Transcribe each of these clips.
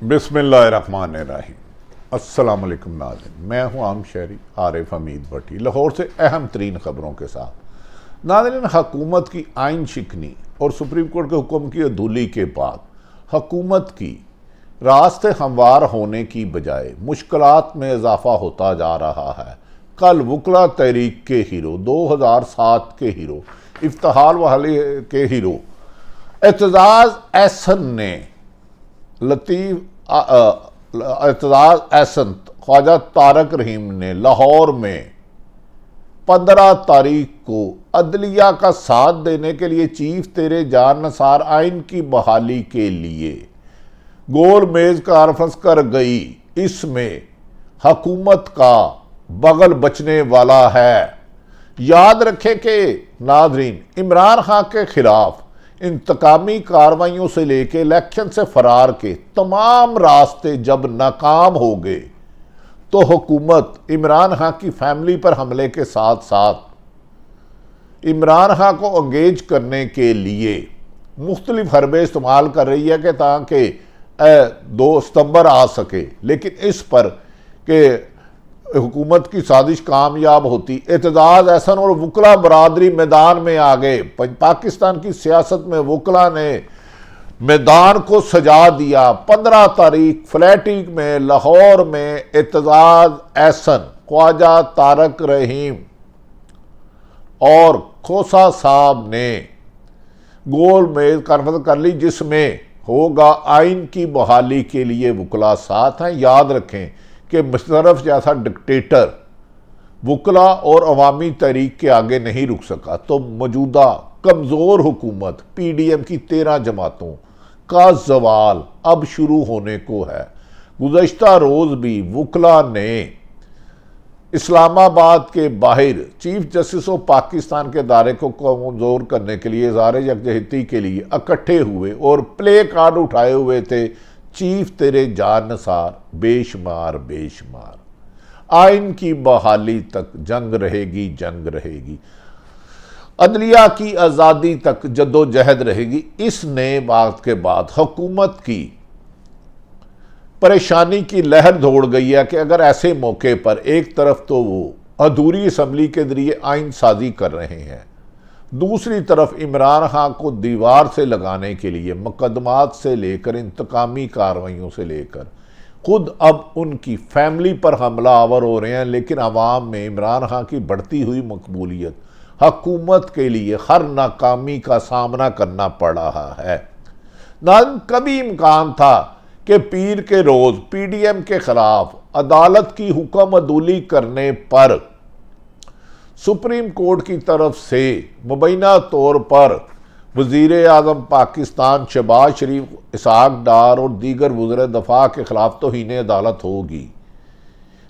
बिस्मिल्लाहिर्रहमानिर्रहीम। अस्सलाम वालेकुम नाज़रीन, मैं हूँ आम शहरी आरिफ हमीद भट्टी, लाहौर से अहम तरीन ख़बरों के साथ। नाज़रीन, हुकूमत की आइन शिकनी और सुप्रीम कोर्ट के हुक्म की अदूली के बाद हुकूमत की रास्ते हमवार होने की बजाय मुश्किलात में इजाफा होता जा रहा है। कल वकला तहरीक के हीरो, 2007 के हीरो, इफ्तिहार वाले के हीरो एतजाज़ एहसन ने एतजाज़ एहसन ख्वाजा तारक रहीम ने लाहौर में 15 तारीख को अदलिया का साथ देने के लिए चीफ तेरे जान नसार आइन की बहाली के लिए गोल मेज कॉन्फ्रेंस कर गई। इसमें हुकूमत का बगल बचने वाला है। याद रखें कि नाजरीन, इमरान खान के खिलाफ इंतकामी कार्रवाइयों से लेकर इलेक्शन से फरार के तमाम रास्ते जब नाकाम हो गए तो हुकूमत इमरान खान की फैमिली पर हमले के साथ साथ इमरान खान को एंगेज करने के लिए मुख्तलिफ हरबे इस्तेमाल कर रही है कि ताकि 2 सितंबर आ सके। लेकिन इस पर कि हुकूमत की साजिश कामयाब होती, एतजाज़ एहसन और वकला बरादरी मैदान में आ गए। पाकिस्तान की सियासत में वकला ने मैदान को सजा दिया। 15 तारीख फ्लैटिक में लाहौर में एतजाज़ एहसन, ख्वाजा तारक रहीम और खोसा साहब ने गोल मेज कॉन्फ्रेंस कर ली, जिसमें होगा आइन की बहाली के लिए वकला साथ हैं। याद रखें कि मुशर्रफ जैसा डिक्टेटर वकला और अवामी तहरीक के आगे नहीं रुक सका, तो मौजूदा कमज़ोर हुकूमत PDM की 13 जमातों का जवाल अब शुरू होने को है। गुज़श्ता रोज़ भी वकला ने इस्लामाबाद के बाहर चीफ जस्टिस ऑफ पाकिस्तान के दायरे को कमज़ोर करने के लिए इज़हार यकजहती के लिए इकट्ठे हुए और प्ले कार्ड उठाए हुए थे। चीफ तेरे जान नसार बेशुमार बेशुमार, आइन की बहाली तक जंग रहेगी, जंग रहेगी, अदलिया की आज़ादी तक जद्दोजहद रहेगी। इस नए बात के बाद हुकूमत की परेशानी की लहर दौड़ गई है कि अगर ऐसे मौके पर एक तरफ तो वो अधूरी असम्बली के जरिए आइन साजी कर रहे हैं, दूसरी तरफ इमरान खान को दीवार से लगाने के लिए मुकदमात से लेकर इंतकामी कार्रवाइयों से लेकर खुद अब उनकी फैमिली पर हमला आवर हो रहे हैं। लेकिन आवाम में इमरान खान की बढ़ती हुई मकबूलियत हुकूमत के लिए हर नाकामी का सामना करना पड़ रहा है। ना कभी इम्कान था कि पीर के रोज़ PDM के खिलाफ अदालत की हुक्म अदूली करने पर सुप्रीम कोर्ट की तरफ से मुबैना तौर पर वज़ीर आज़म पाकिस्तान शहबाज शरीफ, इसहाक डार और दीगर वज़ीर दफ़ा के खिलाफ तौहीन अदालत होगी।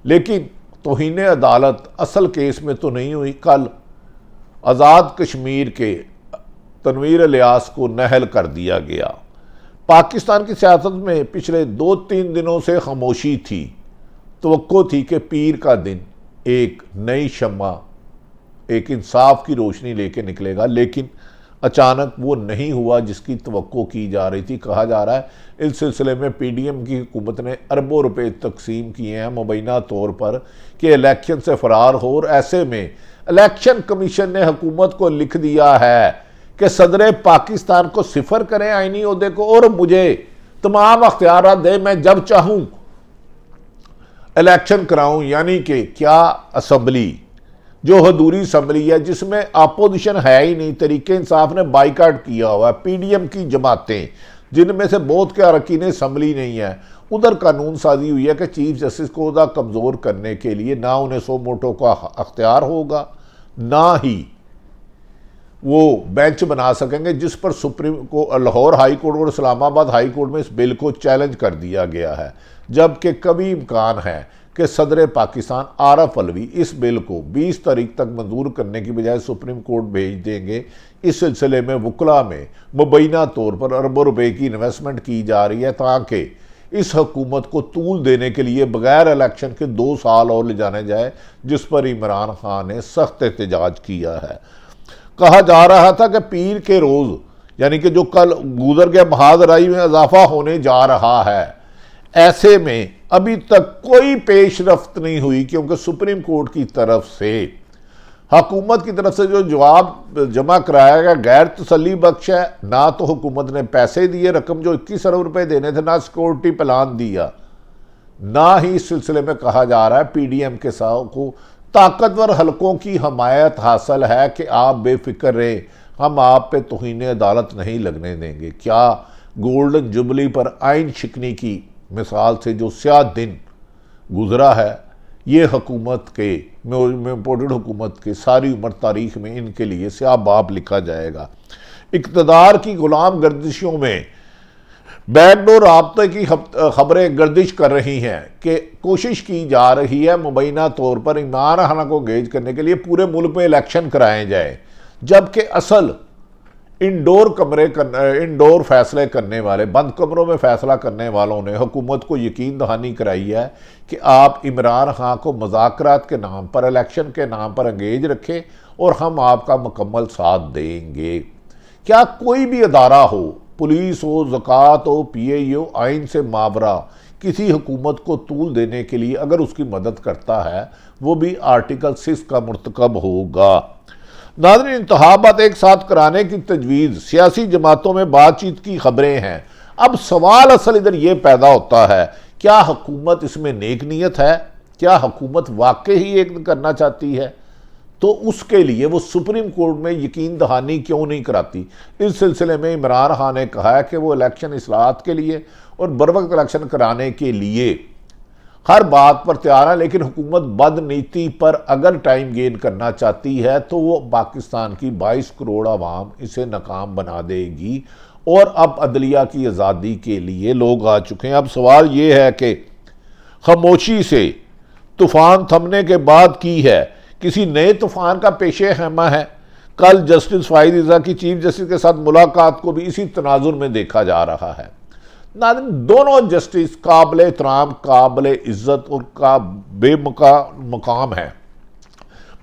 लेकिन तौहीन अदालत असल केस में तो नहीं हुई। कल आज़ाद कश्मीर के तनवीर इलियास को नहल कर दिया गया। पाकिस्तान की सियासत में पिछले 2-3 दिनों से खामोशी थी। तवक्को थी कि पीर का दिन एक नई शम्मा, एक इंसाफ की रोशनी लेके निकलेगा, लेकिन अचानक वो नहीं हुआ जिसकी तवक्को की जा रही थी। कहा जा रहा है इस सिलसिले में PDM की हुकूमत ने अरबों रुपए तकसीम किए हैं मुबैना तौर पर कि इलेक्शन से फरार हो। और ऐसे में इलेक्शन कमीशन ने हुकूमत को लिख दिया है कि सदर पाकिस्तान को सिफर करें आईनी ओहदे को और मुझे तमाम अख्तियार दे, मैं जब चाहूँ इलेक्शन कराऊँ। यानी कि क्या असम्बली जो अधूरी असम्बली है जिसमें अपोजिशन है ही नहीं, तरीके इंसाफ ने बाइकाट किया हुआ है, PDM की जमातें जिनमें से बहुत के अरकान असम्बली नहीं है, उधर कानून साजी हुई है कि चीफ जस्टिस को उदा कमज़ोर करने के लिए ना उन्हें 100 वोटों का अख्तियार होगा, ना ही वो बेंच बना सकेंगे, जिस पर सुप्रीम को लाहौर हाई कोर्ट और इस्लामाबाद हाई कोर्ट में इस बिल को चैलेंज कर दिया गया है। जबकि कभी इम्कान है कि सदर पाकिस्तान आरफ अलवी इस बिल को 20 तारीख तक मंजूर करने की बजाय सुप्रीम कोर्ट भेज देंगे। इस सिलसिले में वकला में मुबैना तौर पर अरबों रुपए की इन्वेस्टमेंट की जा रही है ताकि इस हुकूमत को तूल देने के लिए बगैर इलेक्शन के 2 साल और ले जाने जाए, जिस पर इमरान खान ने सख्त एहतजाज किया है। कहा जा रहा था कि पीर के रोज़ यानी कि जो कल गुजर गया महादराई में इजाफा होने जा रहा है, ऐसे में अभी तक कोई पेशरफ्त नहीं हुई, क्योंकि सुप्रीम कोर्ट की तरफ से हुकूमत की तरफ से जो जवाब जमा कराया गया गैर तसल्ली बख्श है। ना तो हुकूमत ने पैसे दिए, रकम जो 21 अरब रुपए देने थे, ना सिक्योरिटी प्लान दिया, ना ही इस सिलसिले में कहा जा रहा है पीडीएम के साथ को ताकतवर हलकों की हमायत हासिल है कि आप बेफिक्र रहे, हम आप पे तौहीन अदालत नहीं लगने देंगे। क्या गोल्डन जुबली पर आइन शिकनी की मिसाल से जो स्याह दिन गुजरा है, ये हुकूमत के इम्पोर्टेड हुकूमत के सारी उम्र तारीख में इनके लिए स्याह बाब लिखा जाएगा। इक़्तिदार की गुलाम गर्दिशों में बैकडोर राब्ते की खबरें गर्दिश कर रही हैं कि कोशिश की जा रही है मुबैना तौर पर इमरान खान को एंगेज करने के लिए पूरे मुल्क में इलेक्शन कराए जाए, जबकि असल इंडोर फैसले करने वाले, बंद कमरों में फैसला करने वालों ने हुकूमत को यकीन दहानी कराई है कि आप इमरान खान को मुज़ाकरात के नाम पर, इलेक्शन के नाम पर एंगेज रखें और हम आपका मुकम्मल साथ देंगे। क्या कोई भी अदारा हो, पुलिस हो, ज़कात हो, पीआई हो, आइन से मावरा किसी हुकूमत को तूल देने के लिए अगर उसकी मदद करता है, वो भी आर्टिकल 6 का मुर्तकब होगा। नाज़रीन, इंतखाबात एक साथ कराने की तजवीज़, सियासी जमातों में बातचीत की खबरें हैं। अब सवाल असल इधर ये पैदा होता है, क्या हुकूमत इसमें नेक नीयत है? क्या हुकूमत वाकई ही एक करना चाहती है? तो उसके लिए वो सुप्रीम कोर्ट में यकीन दहानी क्यों नहीं कराती? इस सिलसिले में इमरान खान ने कहा है कि वो इलेक्शन इस्लाहत के लिए और बरवक्त इलेक्शन कराने के लिए हर बात पर तैयार है, लेकिन हुकूमत बदनीति पर अगर टाइम गेन करना चाहती है तो वो पाकिस्तान की 22 करोड़ आवाम इसे नाकाम बना देगी। और अब अदलिया की आज़ादी के लिए लोग आ चुके हैं। अब सवाल ये है कि खामोशी से तूफान थमने के बाद की है, किसी नए तूफान का पेशे खैमा है। कल जस्टिस फाइज ईज़ा की चीफ जस्टिस के साथ मुलाकात को भी इसी तनाजुर में देखा जा रहा है। दोनों जस्टिस काबिल एहतराम, काबिल इज्जत और का बेमुकाम है।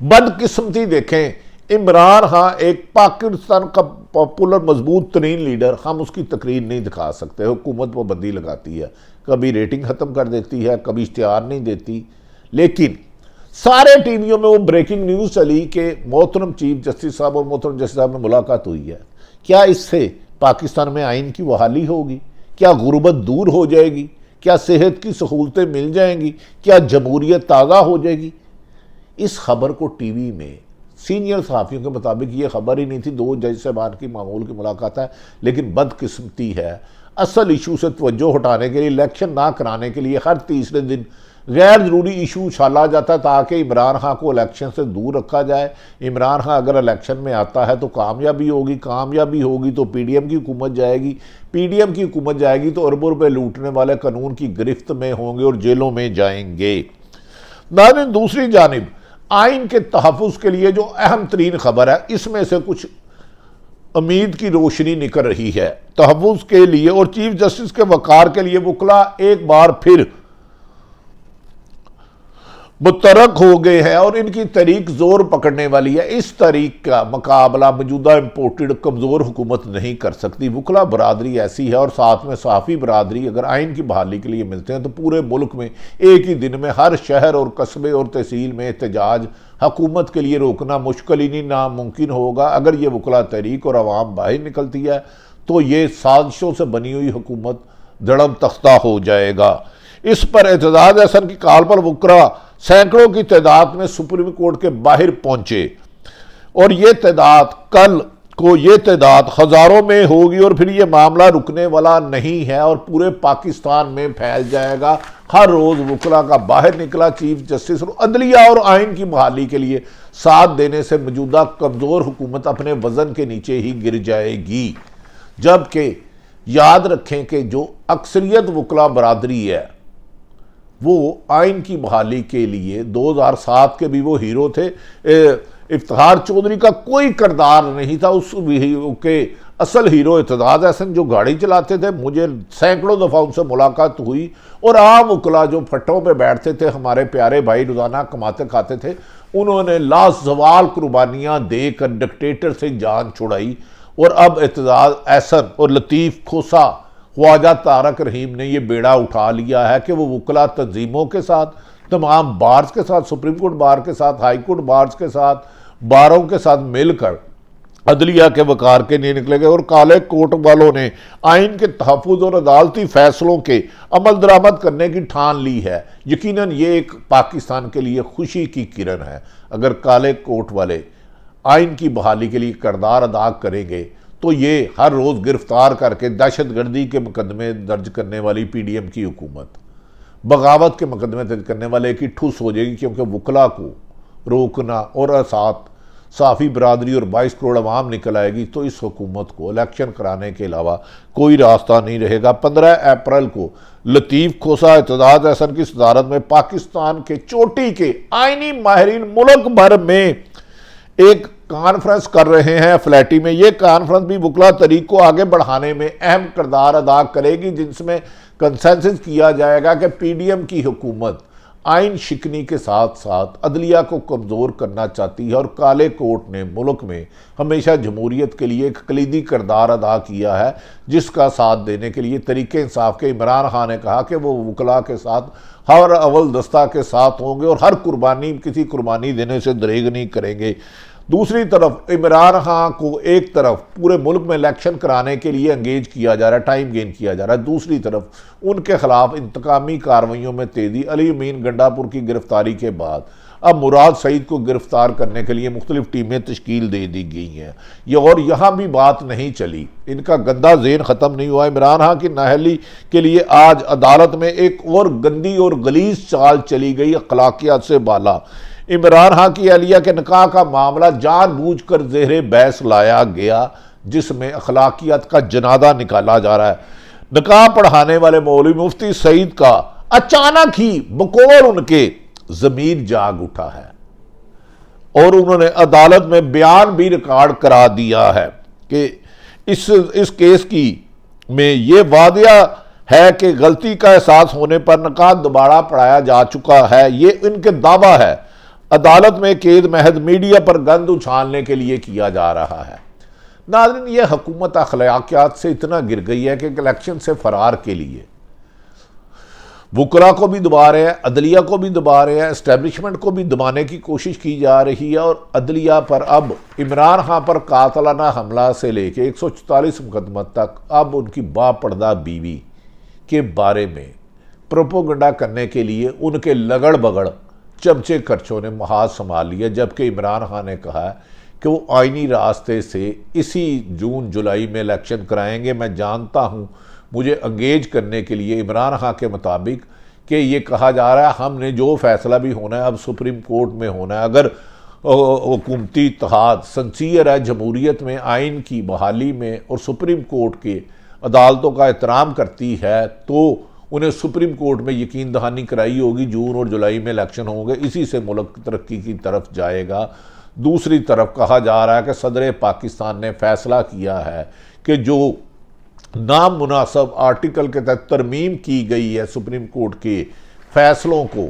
बदकिस्मती देखें, इमरान खान एक पाकिस्तान का पॉपुलर मजबूत तरीन लीडर, हम उसकी तकरीर नहीं दिखा सकते। हुकूमत पाबंदी लगाती है, कभी रेटिंग ख़त्म कर देती है, कभी इश्तिहार नहीं देती। लेकिन सारे टीवियों में वो ब्रेकिंग न्यूज़ चली कि मोहतरम चीफ जस्टिस साहब और मोहतरम जस्टिस साहब में मुलाकात हुई है। क्या इससे पाकिस्तान में आइन की बहाली होगी? क्या गुर्बत दूर हो जाएगी? क्या सेहत की सहूलतें मिल जाएंगी? क्या जमहूरियत ताज़ा हो जाएगी? इस खबर को टीवी में सीनियर सहाफ़ियों के मुताबिक ये खबर ही नहीं थी। 2 जज साहबान की मामूल की मुलाकात है, लेकिन बदकिस्मती है, असल इशू से तवज्जो हटाने के लिए, इलेक्शन ना कराने के लिए हर तीसरे दिन गैर ज़रूरी इशू उछाला जाता है ताकि इमरान खान को इलेक्शन से दूर रखा जाए। इमरान खान अगर इलेक्शन में आता है तो कामयाबी होगी तो पीडीएम की हुकूमत जाएगी, पीडीएम की हुकूमत जाएगी तो अरबों रुपए लूटने वाले कानून की गिरफ्त में होंगे और जेलों में जाएंगे। नाज़रीन, दूसरी जानिब आइन के तहफ़्फ़ुज़ के लिए जो अहम तरीन खबर है, इसमें से कुछ उम्मीद की रोशनी निकल रही है। तहफ़्फ़ुज़ के लिए और चीफ जस्टिस के वक़ार के लिए वकला एक बार फिर मुतरक हो गए हैं और इनकी तहरीक जोर पकड़ने वाली है। इस तहरीक का मुकाबला मौजूदा इम्पोर्टेड कमज़ोर हुकूमत नहीं कर सकती। वकला बरादरी ऐसी है और साथ में सहाफ़ी बरादरी अगर आइन की बहाली के लिए मिलते हैं तो पूरे मुल्क में एक ही दिन में हर शहर और कस्बे और तहसील में एहतजाज हुकूमत के लिए रोकना मुश्किल ही नहीं, नामुमकिन होगा। अगर ये वकला तहरीक और आवाम बाहर निकलती है तो ये साजिशों से बनी हुई हुकूमत धड़म तख्ता हो जाएगा। इस पर एतजाज हसन की कॉल पर वकरा सैकड़ों की तादाद में सुप्रीम कोर्ट के बाहर पहुंचे और ये तादाद कल को ये तादाद हजारों में होगी और फिर ये मामला रुकने वाला नहीं है और पूरे पाकिस्तान में फैल जाएगा। हर रोज वकला का बाहर निकला चीफ जस्टिस और अदलिया और आइन की बहाली के लिए साथ देने से मौजूदा कमजोर हुकूमत अपने वजन के नीचे ही गिर जाएगी। जबकि याद रखें कि जो अक्सरियत वकला बरादरी है वो आइन की बहाली के लिए 2007 के भी वो हीरो थे। इफ्तिखार चौधरी का कोई किरदार नहीं था उस के असल हीरो एतजाज हसन जो गाड़ी चलाते थे। मुझे सैकड़ों दफ़ा उनसे मुलाकात हुई और आम वकला जो फट्टों पे बैठते थे, हमारे प्यारे भाई रोज़ाना कमाते खाते थे, उन्होंने लाजवाल कुर्बानियाँ देकर डिक्टेटर से जान छुड़ाई। और अब एतजाज हसन और लतीफ़ खोसा ख्वाजा तारक रहीम ने यह बेड़ा उठा लिया है कि वो वकला तंजीमों के साथ, तमाम बार्स के साथ, सुप्रीम कोर्ट बार के साथ, हाई कोर्ट बार्स के साथ, बारों के साथ मिलकर अदलिया के वकार के नहीं निकलेंगे। और काले कोर्ट वालों ने आइन के तहफ़्फ़ुज़ और अदालती फैसलों के अमल दरामद करने की ठान ली है। यकीनन ये एक पाकिस्तान के लिए खुशी की किरण है। अगर काले कोर्ट वाले आइन की बहाली के लिए किरदार अदा करेंगे तो ये हर रोज़ गिरफ्तार करके दहशतगर्दी के मुकदमे दर्ज करने वाली PDM की हुकूमत बगावत के मुकदमे दर्ज करने वाले की ठुस हो जाएगी, क्योंकि वकला को रोकना और साथ साफ़ी बरादरी और 22 करोड़ अवाम निकल आएगी तो इस हुकूमत को इलेक्शन कराने के अलावा कोई रास्ता नहीं रहेगा। 15 अप्रैल को लतीफ़ खोसा एतजाज़ अहसन की सदारत में पाकिस्तान के चोटी के आइनी माहिरीन मुल्क भर में एक कॉन्फ्रेंस कर रहे हैं फ्लैटी में। ये कॉन्फ्रेंस भी वकला तरीक को आगे बढ़ाने में अहम किरदार अदा करेगी, जिसमें कंसेंसस किया जाएगा कि PDM की हुकूमत आइन शिकनी के साथ साथ अदलिया को कमज़ोर करना चाहती है। और काले कोर्ट ने मुल्क में हमेशा जमहूरियत के लिए एक कलीदी किरदार अदा किया है, जिसका साथ देने के लिए तरीके इंसाफ के इमरान खान ने कहा कि वो वकला के साथ हर अव्वल दस्ता के साथ होंगे और हर कुर्बानी किसी कुर्बानी देने से दरेग नहीं करेंगे। दूसरी तरफ इमरान खान को एक तरफ पूरे मुल्क में इलेक्शन कराने के लिए एंगेज किया जा रहा है, टाइम गेन किया जा रहा है, दूसरी तरफ उनके खिलाफ इंतकामी कार्रवाइयों में तेजी। अली अमीन गंडापुर की गिरफ्तारी के बाद अब मुराद सईद को गिरफ्तार करने के लिए मुख्तलिफ टीमें तश्कील दे दी गई हैं। ये और यहाँ भी बात नहीं चली, इनका गंदा ज़ेन ख़त्म नहीं हुआ। इमरान खान की नाहली के लिए आज अदालत में एक और गंदी और गलीज चाल चली गई, अखलाकियात से बाला। इमरान खान की अहलिया के निकाह का मामला जानबूझकर ज़ेरे बहस लाया गया, जिसमें अखलाकियात का जनादा निकाला जा रहा है। निकाह पढ़ाने वाले मौलवी मुफ्ती सईद का अचानक ही बकौल उनके ज़मीर जाग उठा है और उन्होंने अदालत में बयान भी रिकॉर्ड करा दिया है कि इस केस की में ये वादिया है कि गलती का एहसास होने पर निकाह दोबारा पढ़ाया जा चुका है। ये इनके दावा है। अदालत में केद महज मीडिया पर गंद उछालने के लिए किया जा रहा है। नाज़रीन, यह हुकूमत अखलाकियात से इतना गिर गई है कि इलेक्शन से फरार के लिए वकला को भी दबा रहे हैं, अदलिया को भी दबा रहे हैं, एस्टेब्लिशमेंट को भी दबाने की कोशिश की जा रही है। और अदलिया पर अब इमरान खान पर कातलाना हमला से लेके 144 मुकदमा तक अब उनकी बापर्दा बीवी के बारे में प्रोपोगंडा करने के लिए उनके लगड़ बगड़ चमचे खर्चों ने महाज संभाल लिया। जबकि इमरान खान ने कहा है कि वो आइनी रास्ते से इसी जून जुलाई में इलेक्शन कराएंगे। मैं जानता हूँ मुझे एंगेज करने के लिए इमरान खान के मुताबिक कि ये कहा जा रहा है हमने जो फैसला भी होना है अब सुप्रीम कोर्ट में होना है। अगर हुकूमती इत्तेहाद सिंसियर है जमहूरियत में, आइन की बहाली में और सुप्रीम कोर्ट के अदालतों का एहतराम करती है तो उन्हें सुप्रीम कोर्ट में यकीन दहानी कराई होगी। जून और जुलाई में इलेक्शन होंगे, इसी से मुल्क तरक्की की तरफ जाएगा। दूसरी तरफ कहा जा रहा है कि सदर पाकिस्तान ने फैसला किया है कि जो नामुनासिब आर्टिकल के तहत तरमीम की गई है सुप्रीम कोर्ट के फैसलों को,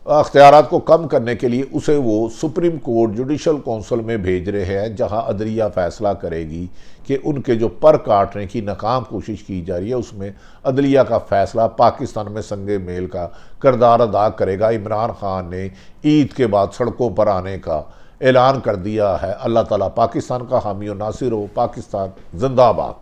अख्तियारात को कम करने के लिए उसे वो सुप्रीम कोर्ट जुडिशल काउंसिल में भेज रहे हैं, जहां अदलिया फैसला करेगी कि उनके जो पर काटने की नाकाम कोशिश की जा रही है उसमें अदलिया का फैसला पाकिस्तान में संगे मेल का किरदार अदा करेगा। इमरान खान ने ईद के बाद सड़कों पर आने का ऐलान कर दिया है। अल्लाह ताला पाकिस्तान का हामी और नासिर हो। पाकिस्तान जिंदाबाद।